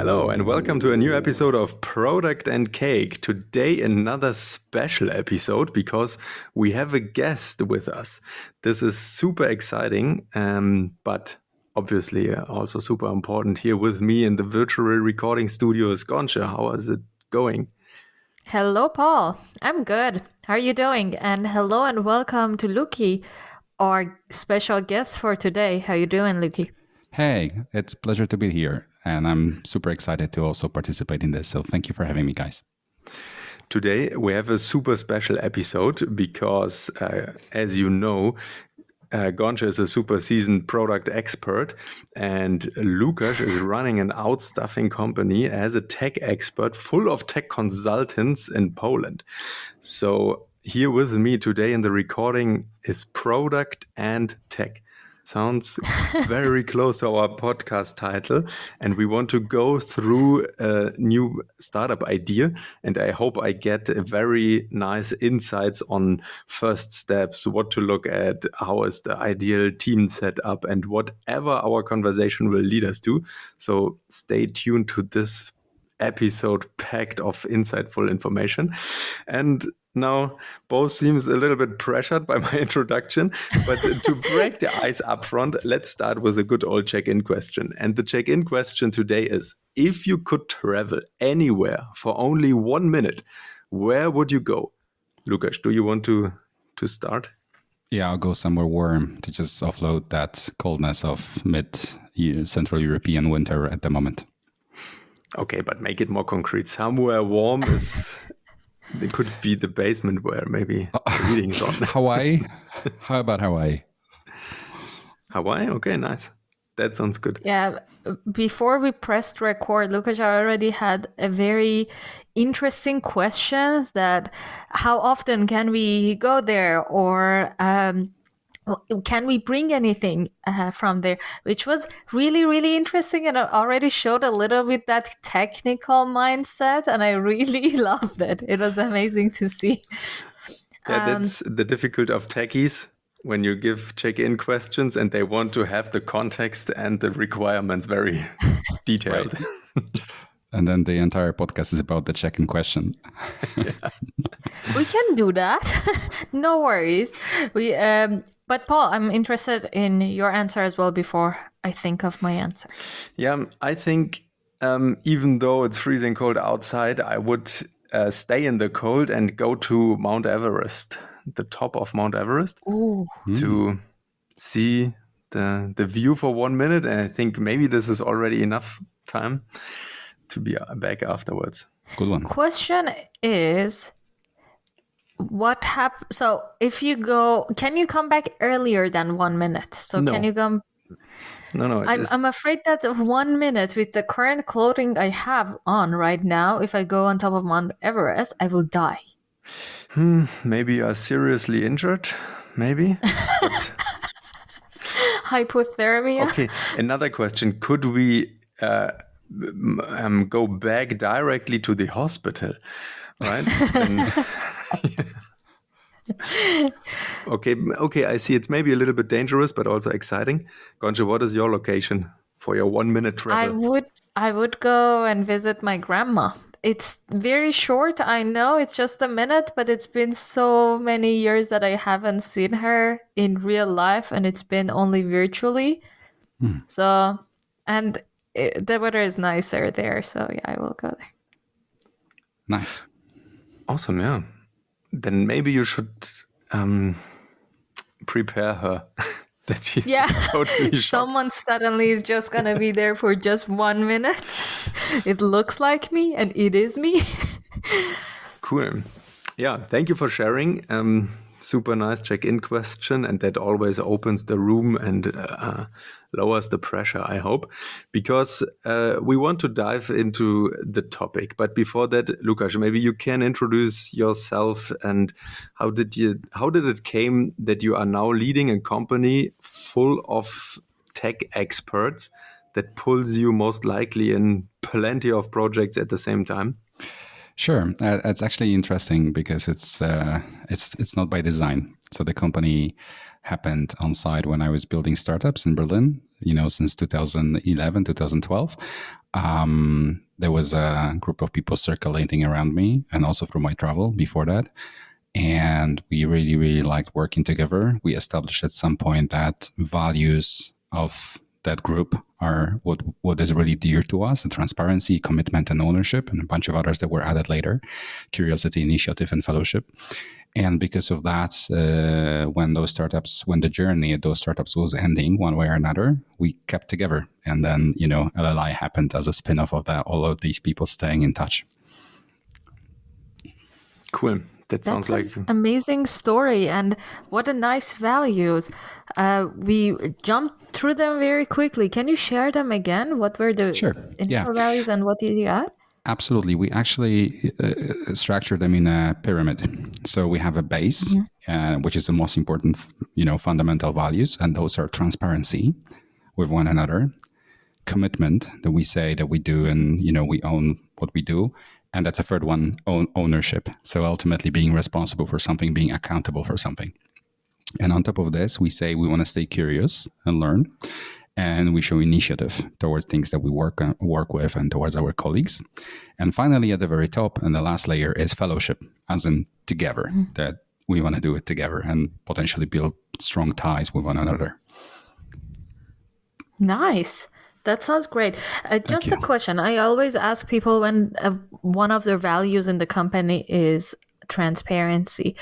Hello and welcome to a new episode of Product and Cake. Today another special episode because we have a guest with us. This is super exciting, but obviously also super important. Here with me in the virtual recording studio is Gonche. How is it going? Hello, Paul. I'm good. How are you doing? And hello and welcome to Luki, our special guest for today. How you doing, Luki? Hey, it's a pleasure to be here. And I'm super excited to also participate in this. So thank you for having me, guys. Today we have a super special episode because, as you know, Gonche is a super seasoned product expert, and Lukasz is running an outstaffing company as a tech expert full of tech consultants in Poland. So here with me today in the recording is product and tech. Sounds very close to our podcast title, and we want to go through a new startup idea, and I hope I get very nice insights on first steps, what to look at, how is the ideal team set up, and whatever our conversation will lead us to. So stay tuned to this episode packed of insightful information. And now, both seems a little bit pressured by my introduction, but to break the ice up front, let's start with a good old check-in question. And the check-in question today is, if you could travel anywhere for only 1 minute, where would you go? Lukasz, do you want to start? Yeah, I'll go somewhere warm to just offload that coldness of mid-Central European winter at the moment. Okay, but make it more concrete. Somewhere warm is... It could be the basement where maybe the reading's on. Hawaii? How about Hawaii? Hawaii? Okay, nice. That sounds good. Yeah, before we pressed record, Lukasz already had a very interesting questions that how often can we go there, or can we bring anything from there, which was really, really interesting, and it already showed a little bit that technical mindset, and I really loved it. It was amazing to see. Yeah, that's the difficulty of techies when you give check-in questions and they want to have the context and the requirements very detailed. And then the entire podcast is about the check-in question. We can do that. No worries. But Paul, I'm interested in your answer as well before I think of my answer. Yeah, I think even though it's freezing cold outside, I would stay in the cold and go to Mount Everest, the top of Mount Everest, to see the view for 1 minute. And I think maybe this is already enough time to be back afterwards. Good one. Question is, what happens? So if you go, can you come back earlier than 1 minute? So No. can you come? No. I'm afraid that 1 minute with the current clothing I have on right now, if I go on top of Mount Everest, I will die. Maybe you are seriously injured. Maybe. But... Hypothermia. Okay. Another question: could we go back directly to the hospital? Right. Okay, I see. It's maybe a little bit dangerous, but also exciting. Gonche, what is your location for your 1 minute travel? I would go and visit my grandma. It's very short, I know, it's just a minute, but it's been so many years that I haven't seen her in real life, and it's been only virtually. So, and the weather is nicer there, so yeah, I will go there. Nice. Awesome, yeah. Then maybe you should prepare her that she's totally shocked. Someone suddenly is just going to be there for just 1 minute. It looks like me, and it is me. Cool. Yeah, thank you for sharing. Super nice check-in question, and that always opens the room and lowers the pressure, I hope, because we want to dive into the topic. But before that, Lukasz, maybe you can introduce yourself and how did it came that you are now leading a company full of tech experts that pulls you most likely in plenty of projects at the same time? Sure, it's actually interesting because it's not by design. So the company happened on site when I was building startups in Berlin, since 2011, 2012. There was a group of people circulating around me, and also through my travel before that. And we really, really liked working together. We established at some point that values of that group are what is really dear to us: the transparency, commitment, and ownership, and a bunch of others that were added later: curiosity, initiative, and fellowship. And because of that, when the journey at those startups was ending one way or another, we kept together. And then, LLI happened as a spin-off of that, all of these people staying in touch. Cool. That sounds like an amazing story, and what a nice values. We jumped through them very quickly. Can you share them again? What were the initial values and what did you add? Absolutely. We actually structured them in a pyramid. So we have a base, which is the most important, fundamental values. And those are transparency with one another, commitment that we say that we do, and, we own what we do. And that's a third one, ownership. So ultimately being responsible for something, being accountable for something. And on top of this, we say we want to stay curious and learn. And we show initiative towards things that we work with and towards our colleagues. And finally, at the very top, and the last layer is fellowship, as in together, that we want to do it together and potentially build strong ties with one another. Nice. That sounds great. Just a question. I always ask people when one of their values in the company is transparency.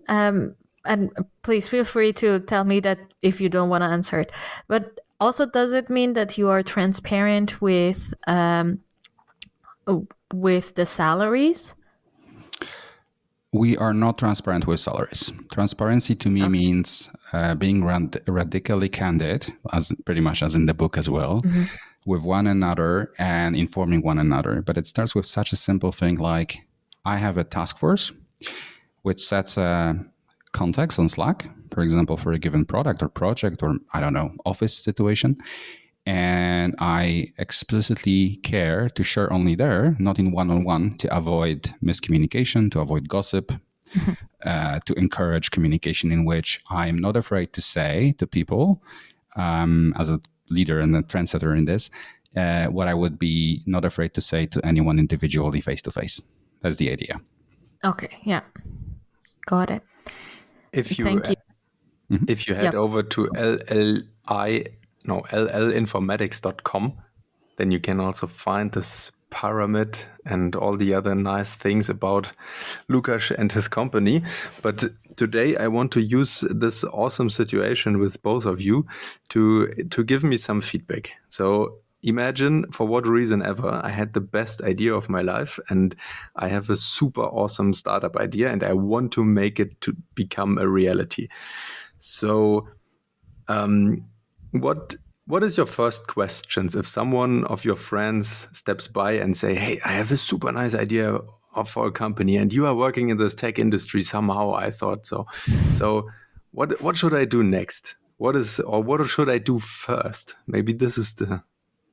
And please feel free to tell me that if you don't want to answer it. But also, does it mean that you are transparent with the salaries? We are not transparent with salaries. Transparency to me means being radically candid, as pretty much as in the book as well, with one another and informing one another. But it starts with such a simple thing like, I have a task force which sets a context on Slack, for example, for a given product or project or, office situation. And I explicitly care to share only there, not in one-on-one, to avoid miscommunication, to avoid gossip, to encourage communication in which I'm not afraid to say to people, as a leader and a trendsetter in this, what I would be not afraid to say to anyone individually face-to-face. That's the idea. Okay, yeah. Got it. Thank you. If you head over to llinformatics.com, then you can also find this pyramid and all the other nice things about Lukasz and his company. But today I want to use this awesome situation with both of you to give me some feedback. So imagine, for what reason ever, I had the best idea of my life and I have a super awesome startup idea and I want to make it to become a reality. So what is your first questions if someone of your friends steps by and say, hey, I have a super nice idea for a company and you are working in this tech industry somehow, I thought so. So what should I do next? What should I do first? Maybe this is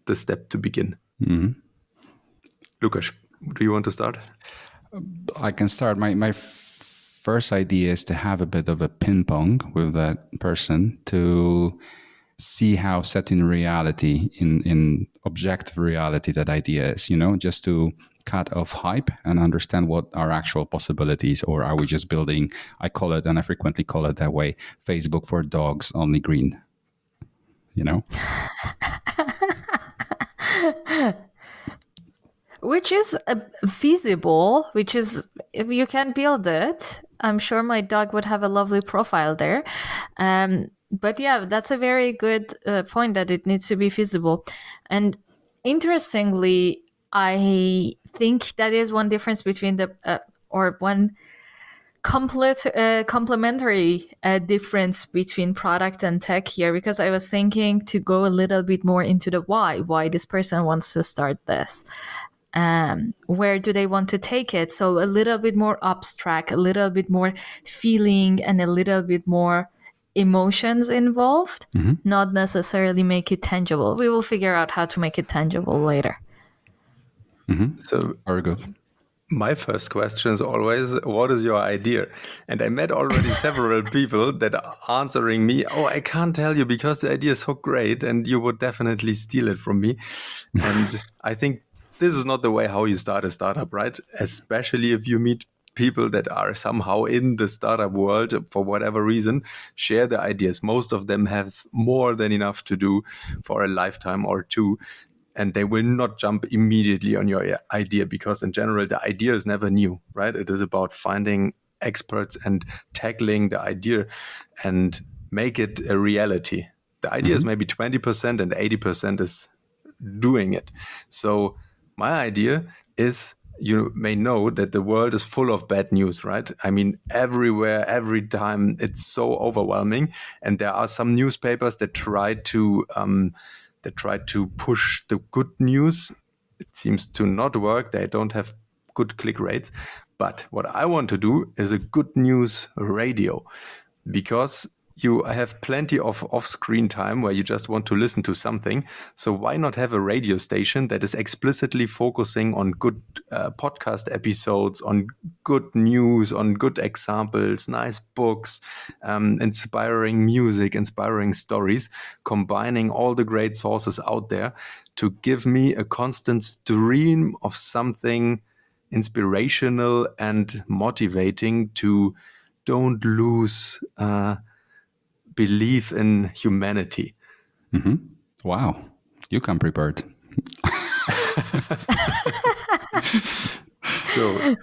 the step to begin. Lukasz, do you want to start? I can start. My first idea is to have a bit of a ping pong with that person to see how set in reality, in objective reality, that idea is, just to cut off hype and understand what are actual possibilities, or are we just building, I call it, and I frequently call it that way, Facebook for dogs, only green, Which is feasible, which is, if you can build it, I'm sure my dog would have a lovely profile there. But yeah, that's a very good point, that it needs to be feasible. And interestingly, I think that is one difference between one complementary difference between product and tech here, because I was thinking to go a little bit more into the why this person wants to start this. Where do they want to take it? So a little bit more abstract, a little bit more feeling, and a little bit more emotions involved, not necessarily make it tangible. We will figure out how to make it tangible later. So very good. My first question is always, what is your idea? And I met already several people that are answering me, oh, I can't tell you because the idea is so great and you would definitely steal it from me. And I think this is not the way how you start a startup, right? Especially if you meet people that are somehow in the startup world for whatever reason, share the ideas. Most of them have more than enough to do for a lifetime or two. And they will not jump immediately on your idea because in general, the idea is never new, right? It is about finding experts and tackling the idea and make it a reality. The idea is maybe 20% and 80% is doing it. So my idea is, you may know that the world is full of bad news, right? I mean, everywhere, every time, it's so overwhelming. And there are some newspapers that try to push the good news. It seems to not work. They don't have good click rates. But what I want to do is a good news radio, because you have plenty of off-screen time where you just want to listen to something. So why not have a radio station that is explicitly focusing on good podcast episodes, on good news, on good examples, nice books, inspiring music, inspiring stories, combining all the great sources out there to give me a constant stream of something inspirational and motivating to don't lose belief in humanity. Wow, you come prepared. So,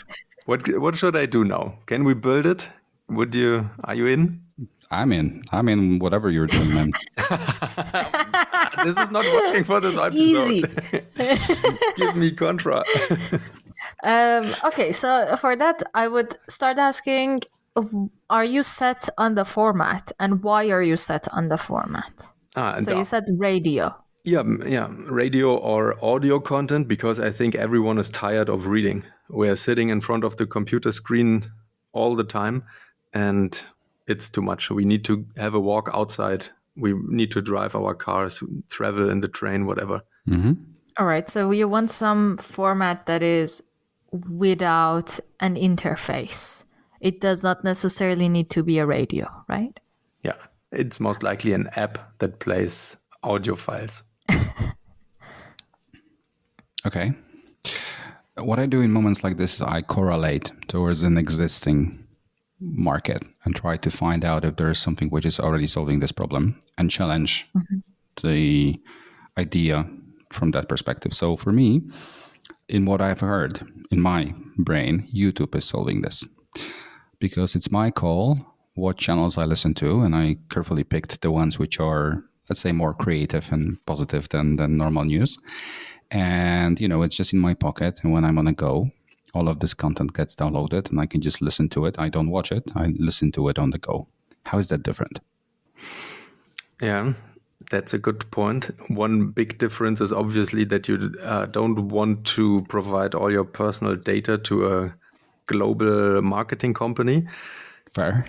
what should I do now? Can we build it? Are you in? I'm in. Whatever you're doing, man. This is not working for this episode. Easy. Give me contra. Okay, so for that, I would start asking, are you set on the format, and why are you set on the format? So you said radio. Yeah, radio or audio content, because I think everyone is tired of reading. We're sitting in front of the computer screen all the time, and it's too much. We need to have a walk outside. We need to drive our cars, travel in the train, whatever. All right, so you want some format that is without an interface. It does not necessarily need to be a radio, right? Yeah, it's most likely an app that plays audio files. Okay. What I do in moments like this is I correlate towards an existing market and try to find out if there is something which is already solving this problem and challenge the idea from that perspective. So for me, in what I've heard in my brain, YouTube is solving this because it's my call what channels I listen to, and I carefully picked the ones which are, let's say, more creative and positive than normal news. And, it's just in my pocket. And when I'm on a go, all of this content gets downloaded and I can just listen to it. I don't watch it. I listen to it on the go. How is that different? Yeah, that's a good point. One big difference is obviously that you don't want to provide all your personal data to a global marketing company. Fair.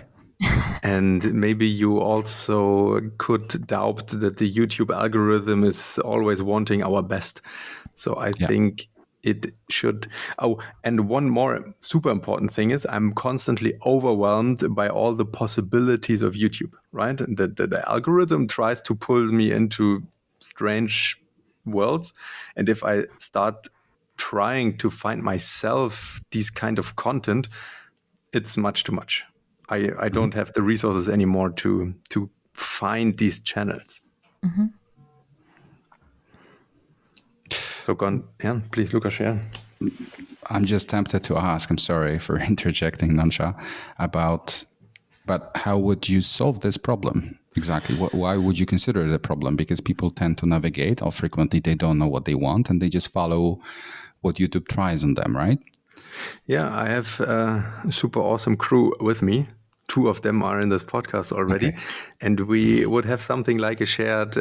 And maybe you also could doubt that the YouTube algorithm is always wanting our best. So I think it should. Oh, and one more super important thing is I'm constantly overwhelmed by all the possibilities of YouTube, right? The algorithm tries to pull me into strange worlds. And if I start trying to find myself these kind of content, it's much too much. I don't have the resources anymore to find these channels. So please, Lukasz, share. I'm just tempted to ask, I'm sorry for interjecting, Nansha, but how would you solve this problem? Exactly. Why would you consider it a problem? Because people tend to navigate, or frequently they don't know what they want, and they just follow what YouTube tries on them, right? Yeah, I have a super awesome crew with me. 2 of them are in this podcast already. Okay. And we would have something like a shared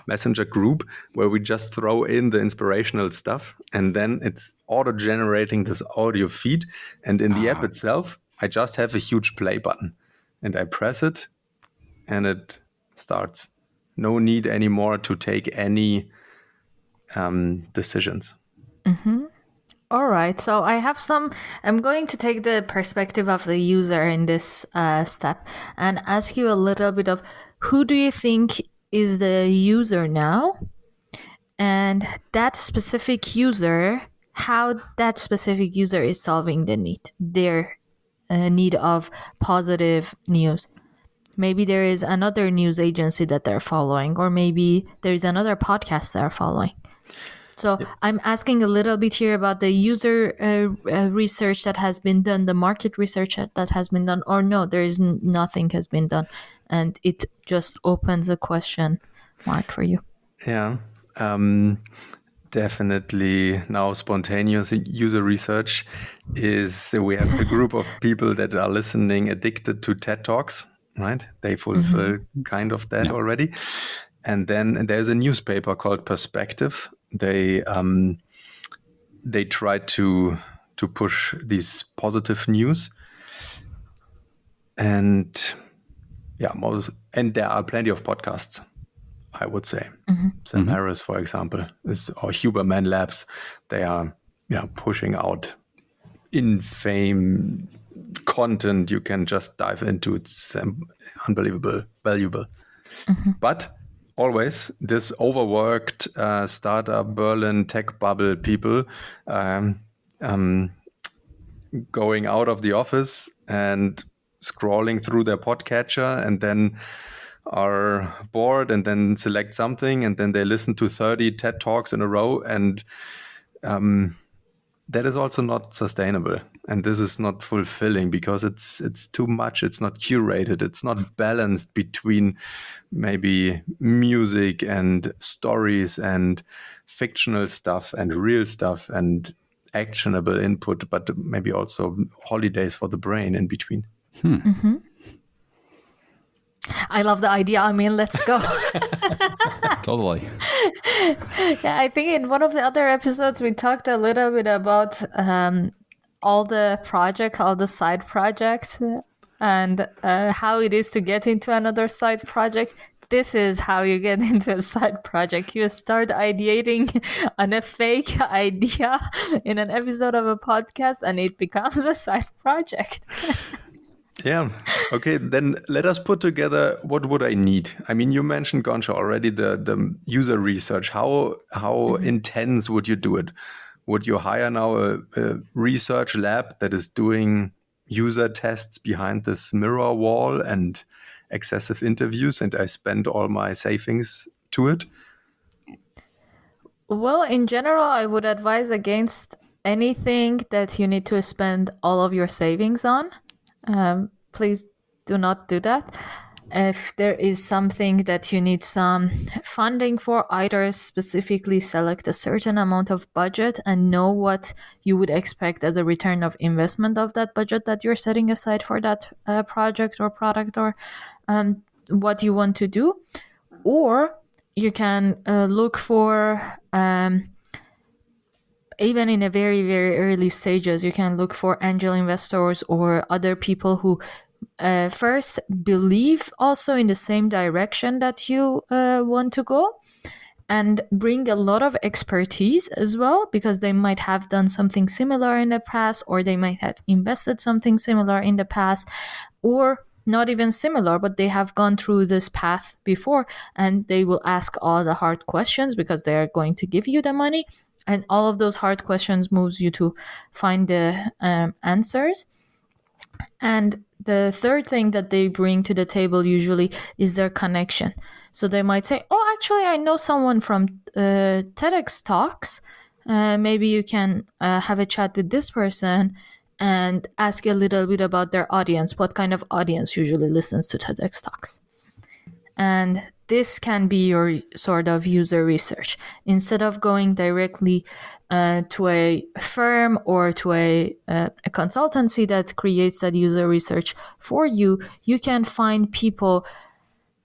messenger group where we just throw in the inspirational stuff, and then it's auto-generating this audio feed. And in the app itself, I just have a huge play button. And I press it, and it starts. No need anymore to take any decisions. All right. So I'm going to take the perspective of the user in this step and ask you a little bit of who do you think is the user now? And that specific user, how that specific user is solving their need of positive news. Maybe there is another news agency that they're following, or maybe there's another podcast they're following. So I'm asking a little bit here about the user research that has been done, the market research that has been done, or no, there is nothing has been done. And it just opens a question mark for you. Yeah. Definitely now spontaneous user research is we have a group of people that are listening addicted to TED Talks, right? They fulfill kind of that already. And then there's a newspaper called Perspective. They try to push these positive news. And yeah, and there are plenty of podcasts, I would say. Sam Harris, for example, or Huberman Labs. They are pushing out infame content you can just dive into. It's unbelievable, valuable. But always this overworked startup Berlin tech bubble people going out of the office and scrolling through their podcatcher and then are bored and then select something and then they listen to 30 TED Talks in a row, and that is also not sustainable, and this is not fulfilling because it's too much. It's not curated. It's not balanced between maybe music and stories and fictional stuff and real stuff and actionable input, but maybe also holidays for the brain in between. I love the idea. I mean, let's go. Totally. Yeah, I think in one of the other episodes, we talked a little bit about all the side projects and how it is to get into another side project. This is how you get into a side project. You start ideating on a fake idea in an episode of a podcast and it becomes a side project. Yeah. Okay. Then let us put together what would I need. I mean, you mentioned Gonsha already the user research. How intense would you do it? Would you hire now a research lab that is doing user tests behind this mirror wall and excessive interviews, and I spend all my savings to it? Well, in general, I would advise against anything that you need to spend all of your savings on. Please do not do that. If there is something that you need some funding for, either specifically select a certain amount of budget and know what you would expect as a return of investment of that budget that you're setting aside for that project or product or what you want to do. Or you can look for even in a very, very early stages, you can look for angel investors or other people who first believe also in the same direction that you want to go and bring a lot of expertise as well, because they might have done something similar in the past, or they might have invested something similar in the past, or not even similar, but they have gone through this path before, and they will ask all the hard questions because they are going to give you the money. And all of those hard questions moves you to find the answers. And the third thing that they bring to the table usually is their connection. So they might say, oh, actually, I know someone from TEDx Talks. Maybe you can have a chat with this person and ask a little bit about their audience. What kind of audience usually listens to TEDx Talks? And this can be your sort of user research. Instead of going directly to a firm or to a consultancy that creates that user research for you, you can find people.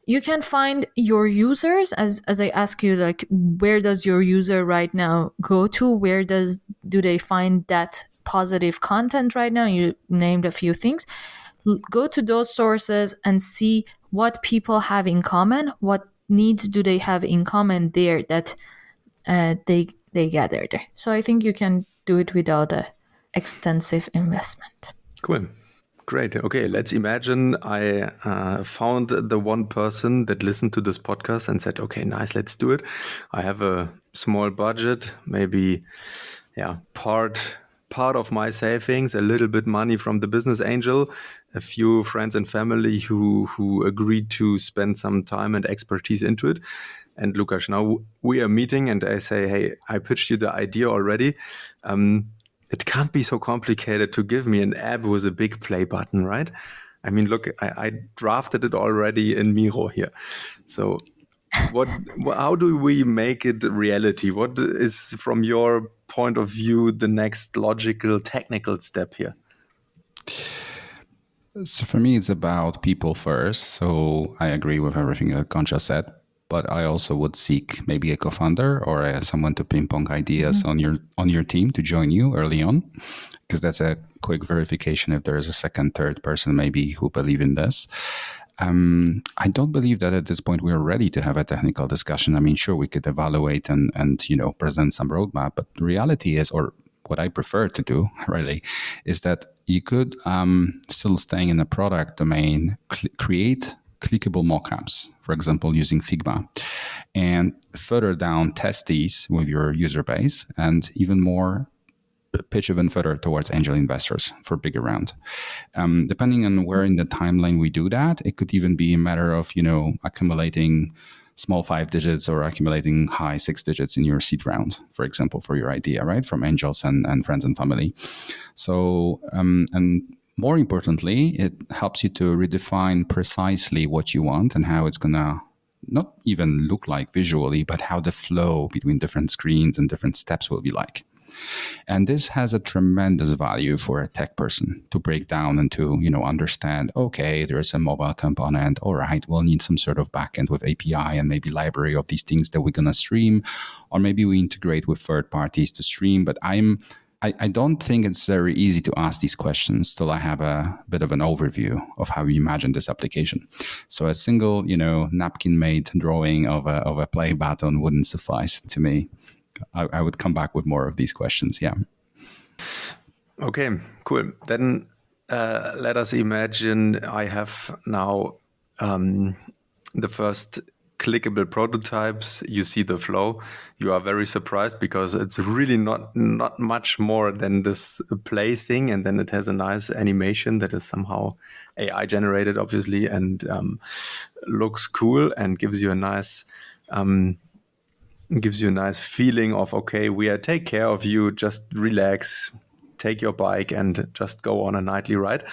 You can find your users, as I ask you, like, where does your user right now go to? Where do they find that positive content right now? You named a few things. Go to those sources and see what people have in common. What needs do they have in common there that they gather there? So I think you can do it without a extensive investment. Cool. Great. Okay, let's imagine I found the one person that listened to this podcast and said, okay, nice, let's do it. I have a small budget, maybe part of my savings, a little bit money from the business angel, a few friends and family who agreed to spend some time and expertise into it. And Lukasz, now we are meeting and I say, hey, I pitched you the idea already. It can't be so complicated to give me an app with a big play button, right? I mean, look, I drafted it already in Miro here. So how do we make it reality? What is, from your point of view, the next logical technical step here? So for me, it's about people first. So I agree with everything that Concha said, but I also would seek maybe a co-founder or someone to ping pong ideas on your team to join you early on, because that's a quick verification if there is a second, third person maybe who believe in this. I don't believe that at this point we're ready to have a technical discussion. I mean, sure, we could evaluate and present some roadmap, but the reality is, or what I prefer to do really, is that you could, still staying in the product domain, create clickable mockups, for example, using Figma, and further down test these with your user base, and even more pitch even further towards angel investors for bigger round. Depending on where in the timeline we do that, it could even be a matter of accumulating small 5 digits or accumulating high 6 digits in your seed round, for example, for your idea, right, from angels and friends and family. So and more importantly, it helps you to redefine precisely what you want and how it's gonna not even look like visually, but how the flow between different screens and different steps will be like. And this has a tremendous value for a tech person to break down and to, understand, okay, there is a mobile component. All right, we'll need some sort of backend with API and maybe library of these things that we're going to stream, or maybe we integrate with third parties to stream. But I don't think it's very easy to ask these questions till I have a bit of an overview of how we imagine this application. So a single, napkin-made drawing of a play button wouldn't suffice to me. I would come back with more of these questions. Yeah. Okay, cool. Then let us imagine I have now the first clickable prototypes. You see the flow. You are very surprised because it's really not much more than this play thing. And then it has a nice animation that is somehow AI generated, obviously, and looks cool and gives you a nice feeling of, okay, we take care of you, just relax, take your bike and just go on a nightly ride.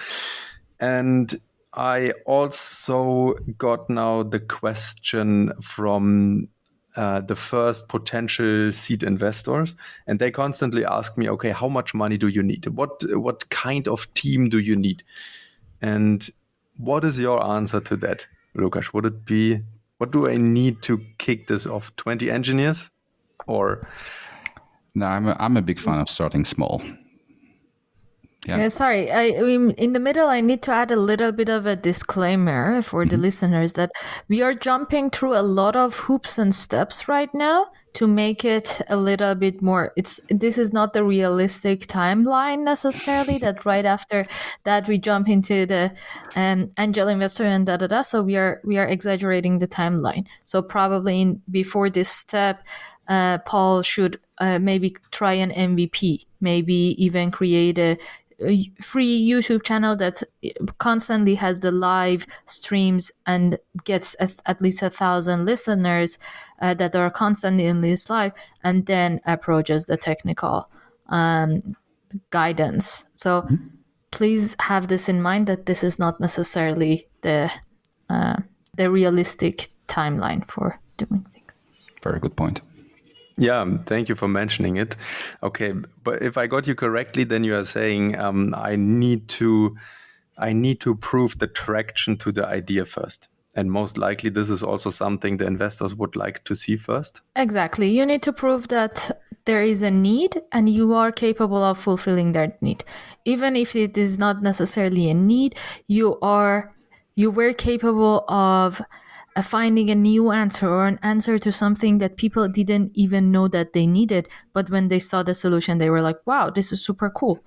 And I also got now the question from the first potential seed investors, and they constantly ask me, okay, how much money do you need? What kind of team do you need? And what is your answer to that, Lukasz? Would it be, what do I need to kick this off? 20 engineers? Or no, I'm a big fan of starting small. Yeah, sorry. In the middle, I need to add a little bit of a disclaimer for the listeners that we are jumping through a lot of hoops and steps right now to make it a little bit more. This is not the realistic timeline necessarily. That right after that we jump into the angel investor and So we are exaggerating the timeline. So probably before this step, Paul should maybe try an MVP, maybe even create a free YouTube channel that constantly has the live streams and gets at least 1,000 listeners that are constantly in this live, and then approaches the technical guidance. So please have this in mind, that this is not necessarily the realistic timeline for doing things. Very good point. Yeah, thank you for mentioning it. Okay, but if I got you correctly, then you are saying I need to prove the traction to the idea first. And most likely this is also something the investors would like to see first. Exactly. You need to prove that there is a need and you are capable of fulfilling that need. Even if it is not necessarily a need, you were capable of finding a new answer or an answer to something that people didn't even know that they needed. But when they saw the solution, they were like, wow, this is super cool.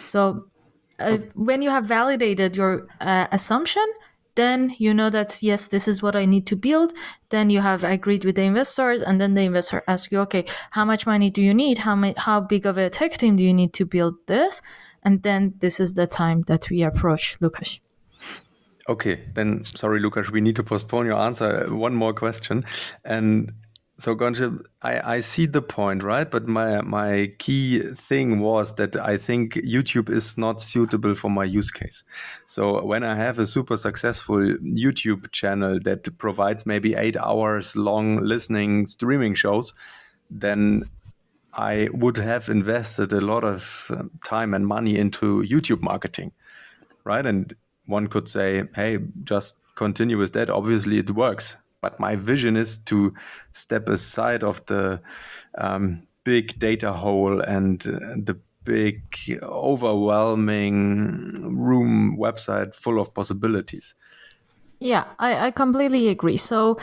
So when you have validated your assumption, then you know that, yes, this is what I need to build. Then you have agreed with the investors, and then the investor asks you, okay, how much money do you need? How big of a tech team do you need to build this? And then this is the time that we approach Lukasz. Okay, then sorry, Lukasz, we need to postpone your answer. One more question. And so, Gonche, I see the point, right? But my key thing was that I think YouTube is not suitable for my use case. So when I have a super successful YouTube channel that provides maybe 8 hours long listening streaming shows, then I would have invested a lot of time and money into YouTube marketing, right? And one could say, hey, just continue with that. Obviously, it works. But my vision is to step aside of the big data hole and the big, overwhelming room website full of possibilities. Yeah, I completely agree. So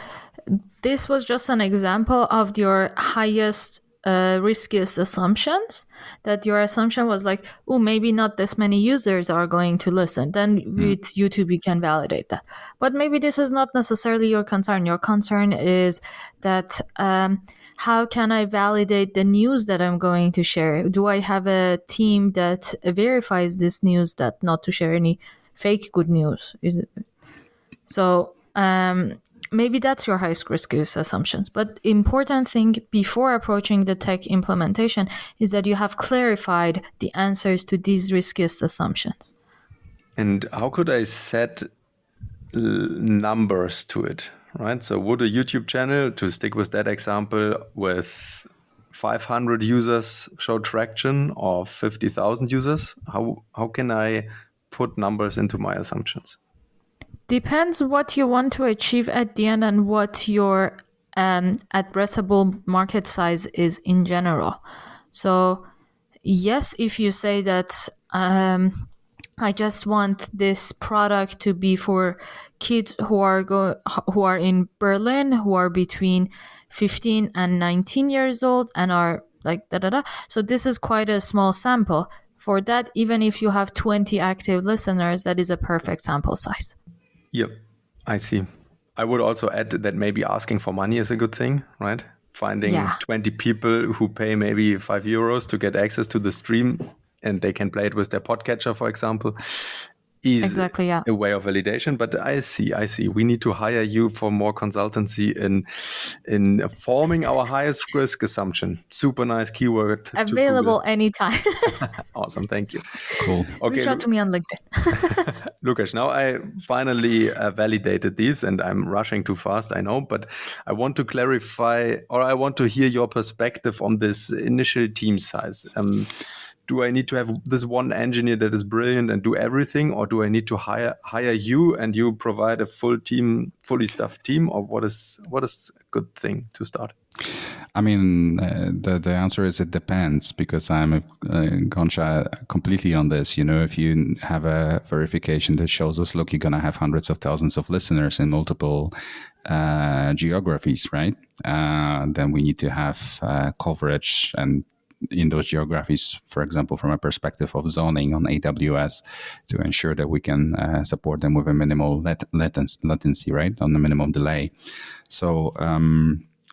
this was just an example of your highest riskiest assumptions, that your assumption was like, oh, maybe not this many users are going to listen. Then with YouTube, you can validate that. But maybe this is not necessarily your concern. Your concern is that how can I validate the news that I'm going to share? Do I have a team that verifies this news, that not to share any fake good news? So maybe that's your highest riskiest assumptions. But important thing before approaching the tech implementation is that you have clarified the answers to these riskiest assumptions. And how could I set numbers to it, right? So would a YouTube channel, to stick with that example, with 500 users show traction or 50,000 users? How can I put numbers into my assumptions? Depends what you want to achieve at the end and what your addressable market size is in general. So yes, if you say that I just want this product to be for kids who are in Berlin, who are between 15 and 19 years old and are like da da da. So this is quite a small sample. For that, even if you have 20 active listeners, that is a perfect sample size. Yep, I see. I would also add that maybe asking for money is a good thing, right? Finding 20 people who pay maybe €5 to get access to the stream and they can play it with their podcatcher, for example, is exactly, yeah, a way of validation. But I see. We need to hire you for more consultancy in forming our highest risk assumption. Super nice keyword. Available anytime. Awesome, thank you. Cool. Okay, reach out to me on LinkedIn. Lukasz, now I finally validated these and I'm rushing too fast, I know, but I want to clarify, or I want to hear your perspective on this initial team size. Do I need to have this one engineer that is brilliant and do everything, or do I need to hire you and you provide a full team, fully staffed team, or what is a good thing to start? I mean, the answer is it depends, because I'm Goncha completely on this. You know, if you have a verification that shows us, look, you're going to have hundreds of thousands of listeners in multiple geographies, right? Then we need to have coverage and in those geographies, for example, from a perspective of zoning on AWS, to ensure that we can support them with a minimal latency, right, on the minimum delay. So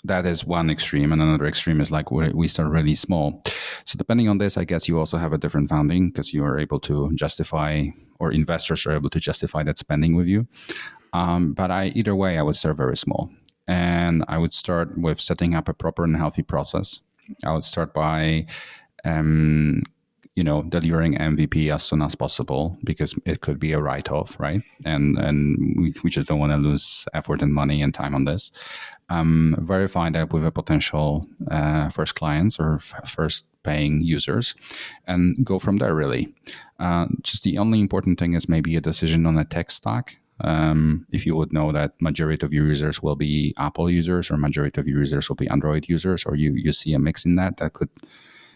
that is one extreme, and another extreme is like we start really small. So depending on this, I guess you also have a different funding, because you are able to justify, or investors are able to justify that spending with you. But either way, I would start very small, and I would start with setting up a proper and healthy process. I would start by, delivering MVP as soon as possible, because it could be a write-off, right? And we just don't want to lose effort and money and time on this. Verify that with a potential first clients or first paying users, and go from there, really. Just the only important thing is maybe a decision on a tech stack. If you would know that majority of your users will be Apple users or majority of your users will be Android users, or you see a mix in that could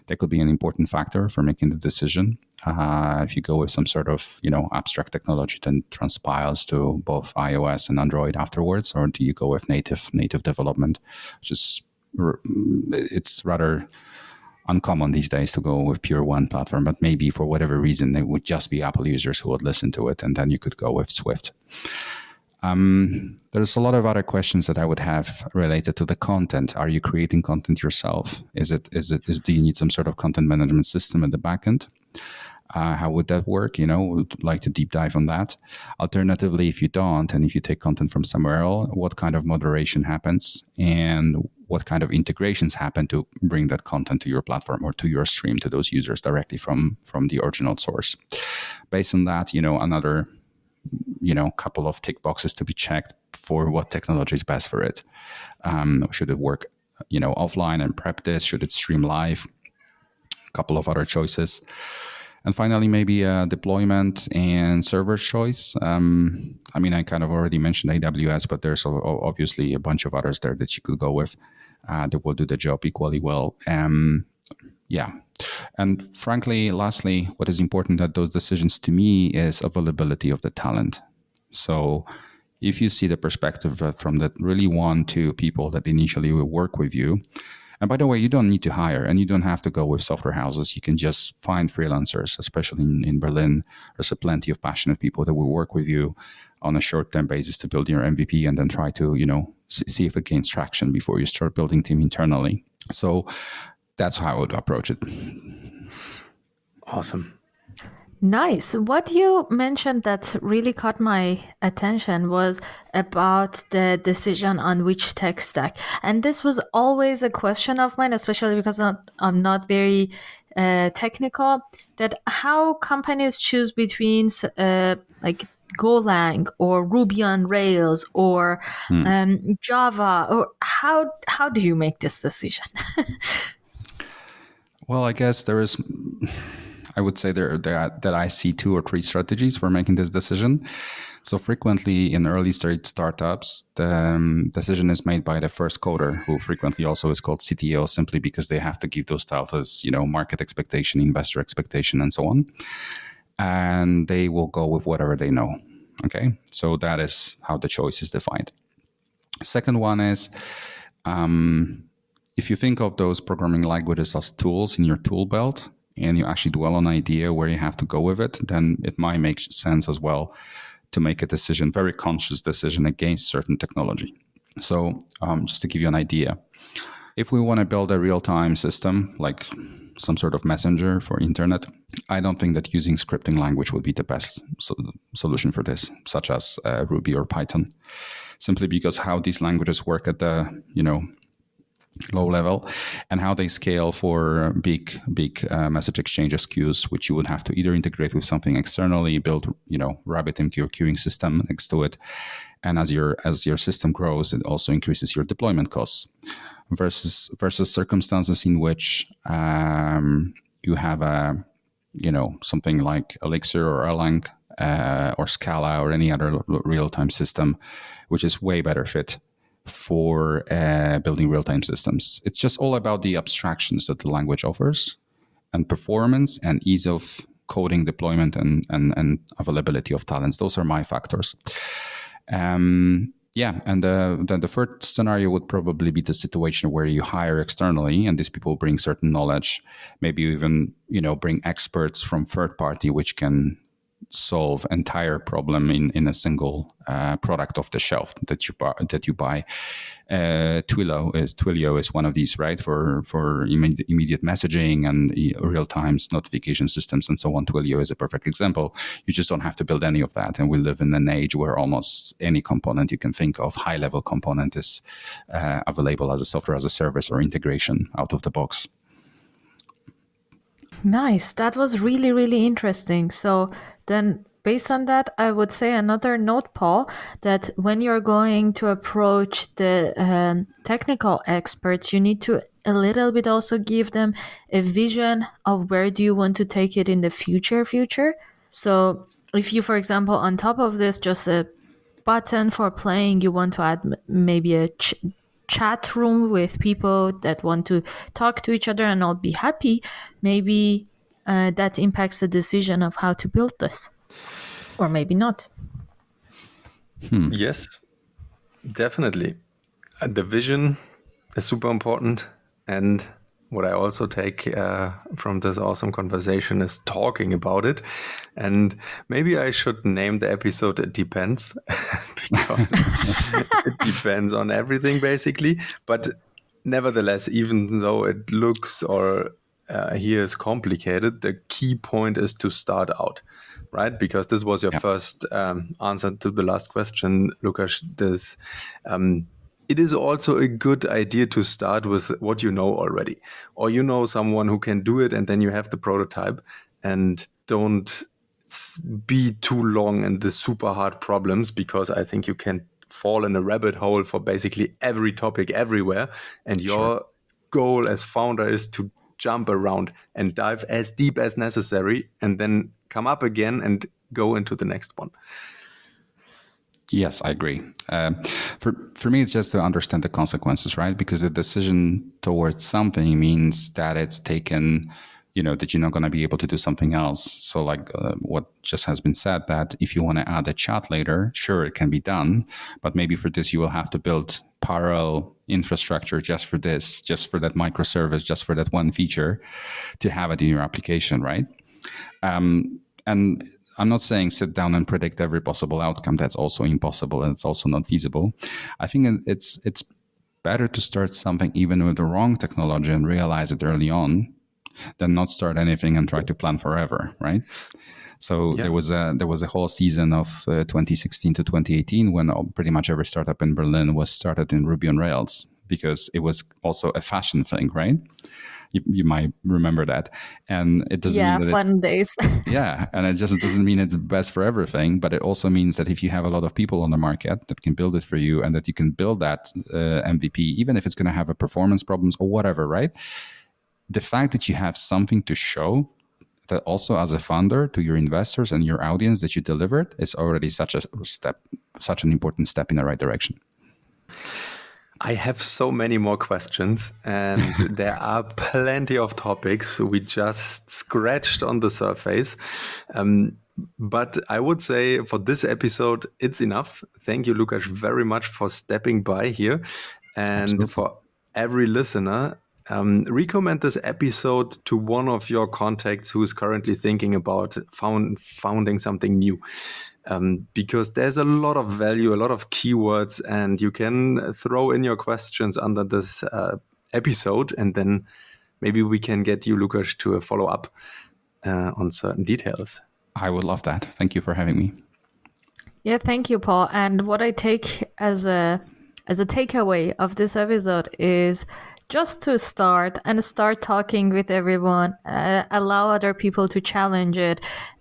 that could be an important factor for making the decision. If you go with some sort of, abstract technology that transpiles to both iOS and Android afterwards, or do you go with native development, which is, it's rather uncommon these days to go with pure one platform, but maybe for whatever reason, it would just be Apple users who would listen to it, and then you could go with Swift. There's a lot of other questions that I would have related to the content. Are you creating content yourself? Do you need some sort of content management system at the backend? How would that work? Would like to deep dive on that. Alternatively, if you don't, and if you take content from somewhere else, what kind of moderation happens, and what kind of integrations happen to bring that content to your platform or to your stream to those users directly from the original source. Based on that, another couple of tick boxes to be checked for what technology is best for it. Should it work, offline and prep this? Should it stream live? A couple of other choices. And finally, maybe a deployment and server choice. I kind of already mentioned AWS, but there's obviously a bunch of others there that you could go with that will do the job equally well. And frankly, lastly, what is important at those decisions to me is availability of the talent. So if you see the perspective from the really 1-2 people that initially will work with you, and by the way, you don't need to hire, and you don't have to go with software houses. You can just find freelancers, especially in Berlin. There's plenty of passionate people that will work with you on a short-term basis to build your MVP, and then try to, see if it gains traction before you start building team internally. So that's how I would approach it. Awesome. Nice. What you mentioned that really caught my attention was about the decision on which tech stack. And this was always a question of mine, especially because I'm not very technical, that how companies choose between like Golang or Ruby on Rails or Java, or how do you make this decision? Well, I guess I would say that I see 2 or 3 strategies for making this decision. So frequently in early stage startups, the decision is made by the first coder, who frequently also is called CTO, simply because they have to give those titles, market expectation, investor expectation, and so on. And they will go with whatever they know. Okay, so that is how the choice is defined. Second one is, if you think of those programming languages as tools in your tool belt, and you actually dwell on an idea where you have to go with it, then it might make sense as well to make a decision, very conscious decision against certain technology. So just to give you an idea, if we want to build a real-time system, like some sort of messenger for internet, I don't think that using scripting language would be the best solution for this, such as Ruby or Python, simply because how these languages work at the, low level, and how they scale for big message exchanges queues, which you would have to either integrate with something externally, build RabbitMQ or queuing system next to it, and as your system grows, it also increases your deployment costs. Versus circumstances in which you have something like Elixir or Erlang or Scala or any other real-time system, which is way better fit for building real-time systems. It's just all about the abstractions that the language offers, and performance and ease of coding, deployment, and availability of talents. Those are my factors. And then the third scenario would probably be the situation where you hire externally, and these people bring certain knowledge, maybe even bring experts from third party, which can solve entire problem in a single product off the shelf that you buy. Twilio is one of these, right? For immediate messaging and real-time notification systems and so on. Twilio is a perfect example. You just don't have to build any of that. And we live in an age where almost any component you can think of, high-level component, is available as a software as a service or integration out of the box. Nice. That was really, really interesting. So then based on that, I would say another note, Paul, that when you're going to approach the technical experts, you need to a little bit also give them a vision of where do you want to take it in the future. So if you, for example, on top of this, just a button for playing, you want to add maybe a chat room with people that want to talk to each other and all be happy, maybe that impacts the decision of how to build this, or maybe not. Yes, definitely. The vision is super important. And what I also take from this awesome conversation is talking about it. And maybe I should name the episode It Depends, because it depends on everything, basically. But nevertheless, even though it looks or here is complicated, the key point is to start out, right? Because this was your first answer to the last question, Lukasz. It is also a good idea to start with what you know already, or you know someone who can do it, and then you have the prototype, and don't be too long in the super hard problems, because I think you can fall in a rabbit hole for basically every topic everywhere. And your goal as founder is to jump around and dive as deep as necessary, and then come up again and go into the next one. Yes, I agree. For me, it's just to understand the consequences, right? Because the decision towards something means that it's taken, that you're not going to be able to do something else. So like what just has been said, that if you want to add a chat later, sure, it can be done. But maybe for this, you will have to build parallel infrastructure just for this, just for that microservice, just for that one feature to have it in your application, right? And I'm not saying sit down and predict every possible outcome. That's also impossible, and it's also not feasible. I think it's better to start something even with the wrong technology and realize it early on than not start anything and try to plan forever, right? So there was a whole season of 2016 to 2018 when pretty much every startup in Berlin was started in Ruby on Rails, because it was also a fashion thing, right? You might remember that. And it doesn't mean that fun days. Yeah, and it just doesn't mean it's best for everything, but it also means that if you have a lot of people on the market that can build it for you, and that you can build that MVP, even if it's going to have a performance problems or whatever, right? The fact that you have something to show, that also as a founder to your investors and your audience that you delivered, is already such an important step in the right direction. I have so many more questions, and there are plenty of topics. We just scratched on the surface. But I would say for this episode, it's enough. Thank you, Lukasz, very much for stepping by here. And Absolutely. For every listener, recommend this episode to one of your contacts who is currently thinking about founding something new. Because there's a lot of value, a lot of keywords, and you can throw in your questions under this episode, and then maybe we can get you, Lukasz, to a follow-up on certain details. I would love that. Thank you for having me. Yeah, thank you, Paul. And what I take as a takeaway of this episode is just to start talking with everyone, allow other people to challenge it,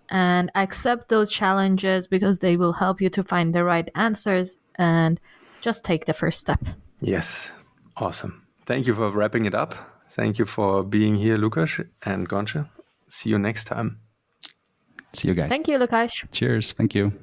and accept those challenges, because they will help you to find the right answers, and just take the first step. Yes, awesome. Thank you for wrapping it up. Thank you for being here, Lukasz and Gonche. See you next time. See you guys. Thank you, Lukasz. Cheers. Thank you.